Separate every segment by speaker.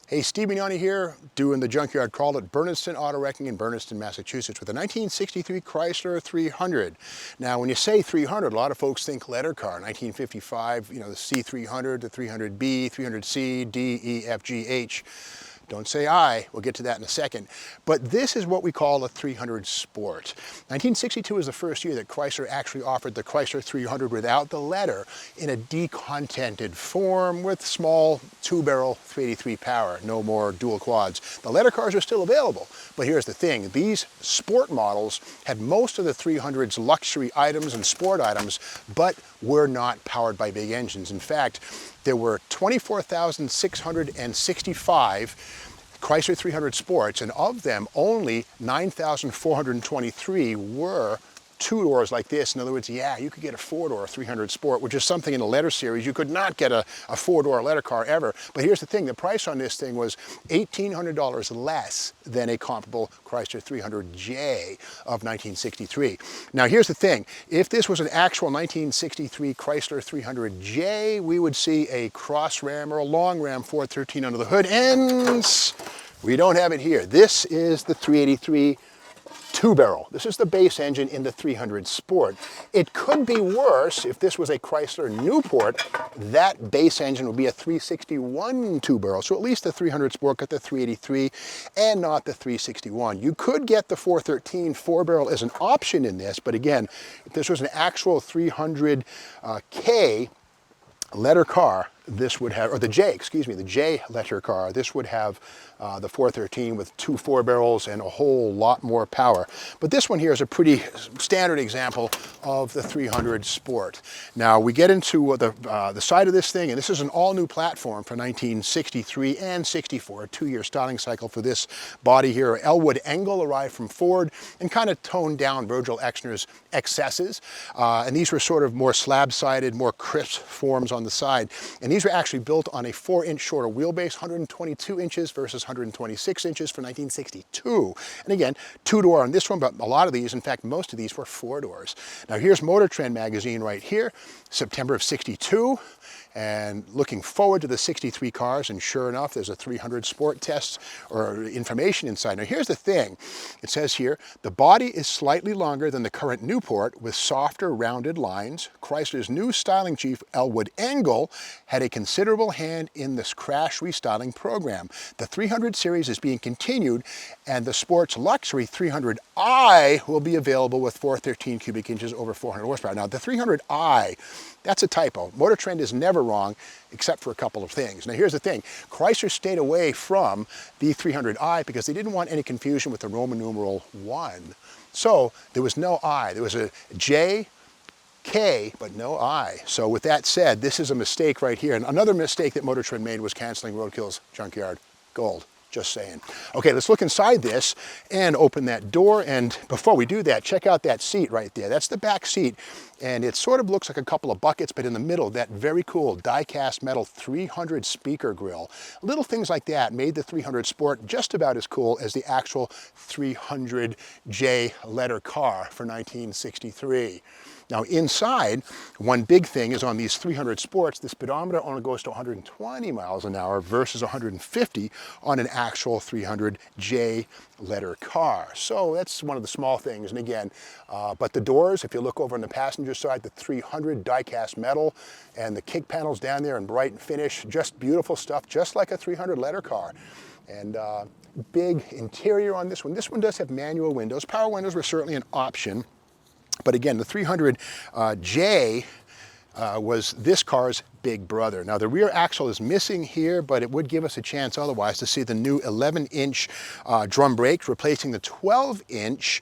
Speaker 1: Hey, Steve Mignani here, doing the junkyard crawl at Bernardston Auto Wrecking in Bernardston, Massachusetts with a 1963 Chrysler 300. Now, when you say 300, a lot of folks think letter car. 1955, you know, the C300, the 300B, 300C, D, E, F, G, H. Don't say I, we'll get to that in a second. But this is what we call a 300 Sport. 1962 is the first year that Chrysler actually offered the Chrysler 300 without the letter in a decontented form with small two-barrel 383 power, no more dual quads. The letter cars are still available, but here's the thing. These sport models had most of the 300's luxury items and sport items, but were not powered by big engines. In fact, there were 24,665 Chrysler 300 Sports, and of them, only 9,423 were two doors like this. In other words, yeah, you could get a four-door 300 Sport, which is something in the letter series. You could not get a four-door letter car ever. But here's the thing, the price on this thing was $1,800 less than a comparable Chrysler 300J of 1963. Now here's the thing, if this was an actual 1963 Chrysler 300J, we would see a cross ram or a long ram 413 under the hood, and we don't have it here. This is the 383 two-barrel. This is the base engine in the 300 Sport. It could be worse if this was a Chrysler Newport. That base engine would be a 361 two-barrel. So at least the 300 Sport got the 383 and not the 361. You could get the 413 four-barrel as an option in this, but again, if this was an actual 300K letter car, this would have, or the J, excuse me, the J letter car, this would have the 413 with two four-barrels and a whole lot more power. But this one here is a pretty standard example of the 300 Sport. Now we get into the side of this thing, and this is an all-new platform for 1963 and 64, a two-year styling cycle for this body here. Elwood Engel arrived from Ford and kind of toned down Virgil Exner's excesses. And these were sort of more slab-sided, more crisp forms on the side. And these were actually built on a 4-inch shorter wheelbase, 122 inches versus 126 inches for 1962. And again, two-door on this one, but a lot of these, in fact, most of these were four doors. Now here's Motor Trend magazine right here, September of 62. And looking forward to the 63 cars, and sure enough, there's a 300 Sport test or information inside. Now here's the thing, it says here, the body is slightly longer than the current Newport with softer rounded lines. Chrysler's new styling chief, Elwood Engel, had a considerable hand in this crash restyling program. The 300 series is being continued, and the Sport's luxury 300i will be available with 413 cubic inches over 400 horsepower. Now the 300i, that's a typo. Motor Trend is never wrong, except for a couple of things. Now here's the thing, Chrysler stayed away from the 300i because they didn't want any confusion with the Roman numeral 1. So there was no I, there was a J, K, but no I. So with that said, this is a mistake right here. And another mistake that Motor Trend made was canceling Roadkill's Junkyard Gold. Just saying. Okay, let's look inside this and open that door. And before we do that, check out that seat right there. That's the back seat. And it sort of looks like a couple of buckets, but in the middle, that very cool die-cast metal 300 speaker grill. Little things like that made the 300 Sport just about as cool as the actual 300J letter car for 1963. Now inside, one big thing is on these 300 Sports, the speedometer only goes to 120 miles an hour versus 150 on an actual 300J letter car. So that's one of the small things. And again, but the doors, if you look over on the passenger side, the 300 die-cast metal, and the kick panels down there in bright and finish, just beautiful stuff, just like a 300 letter car. And big interior on this one. This one does have manual windows. Power windows were certainly an option. But again, the 300J was this car's big brother. Now the rear axle is missing here, but it would give us a chance otherwise to see the new 11-inch drum brakes replacing the 12-inch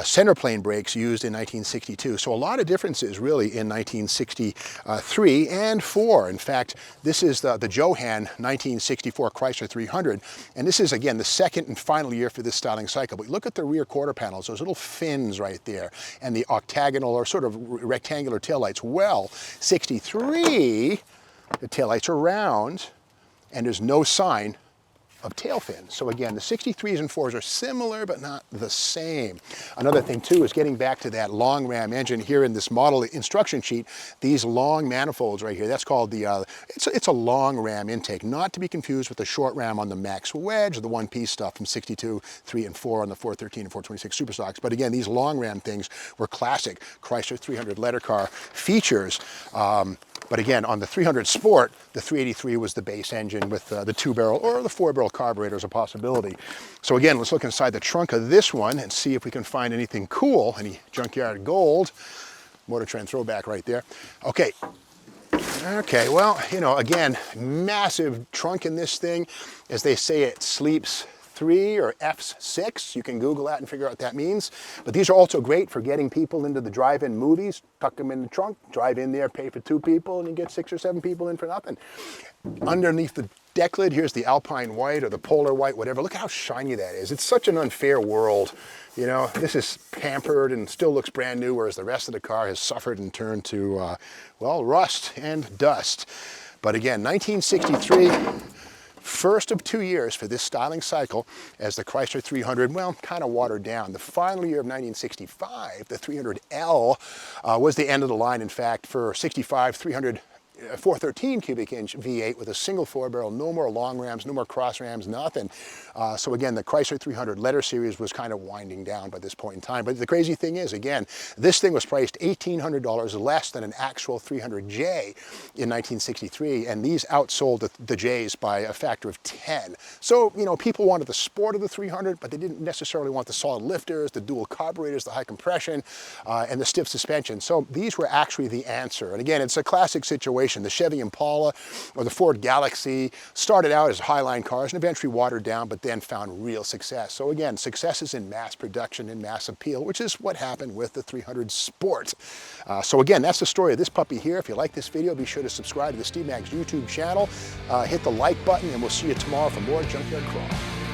Speaker 1: center plane brakes used in 1962. So a lot of differences really in 1963 and 4. In fact, this is the Johan 1964 Chrysler 300, and this is again the second and final year for this styling cycle. But look at the rear quarter panels, those little fins right there, and the octagonal or sort of rectangular taillights. Well, 63, the taillights are round, and there's no sign of tail fins. So again, the 63s and 4s are similar, but not the same. Another thing too is getting back to that long ram engine here in this model instruction sheet, these long manifolds right here, that's called the, it's a long ram intake, not to be confused with the short ram on the Max Wedge, or the one-piece stuff from 62, 3, and 4 on the 413 and 426 Super Stocks. But again, these long ram things were classic Chrysler 300 letter car features. But again, on the 300 Sport, the 383 was the base engine with the 2-barrel or the 4-barrel carburetor as a possibility. So again, let's look inside the trunk of this one and see if we can find anything cool, any junkyard gold. Motor Trend throwback right there. Okay. Okay, well, you know, again, massive trunk in this thing. As they say, it sleeps 3 or F6. You can Google that and figure out what that means. But these are also great for getting people into the drive-in movies. Tuck them in the trunk, drive in there, pay for 2 people, and you get 6 or 7 people in for nothing. Underneath the deck lid, here's the Alpine White or the Polar White, whatever. Look at how shiny that is. It's such an unfair world. You know, this is pampered and still looks brand new, whereas the rest of the car has suffered and turned to, well, rust and dust. But again, 1963, first of 2 years for this styling cycle as the Chrysler 300, well, kind of watered down. The final year of 1965, the 300L was the end of the line. In fact, for 65, 300 413 cubic inch V8 with a single 4-barrel, no more long rams, no more cross rams, nothing. So again, the Chrysler 300 letter series was kind of winding down by this point in time. But the crazy thing is, again, this thing was priced $1,800 less than an actual 300J in 1963, and these outsold the J's by a factor of 10. So, you know, people wanted the sport of the 300, but they didn't necessarily want the solid lifters, the dual carburetors, the high compression, and the stiff suspension. So these were actually the answer. And again, it's a classic situation. The Chevy Impala or the Ford Galaxy started out as highline cars and eventually watered down, but then found real success. So again, success is in mass production and mass appeal, which is what happened with the 300 Sport. So again, that's the story of this puppy here. If you like this video, be sure to subscribe to the Steve Mags YouTube channel, hit the like button, and we'll see you tomorrow for more Junkyard Crawl.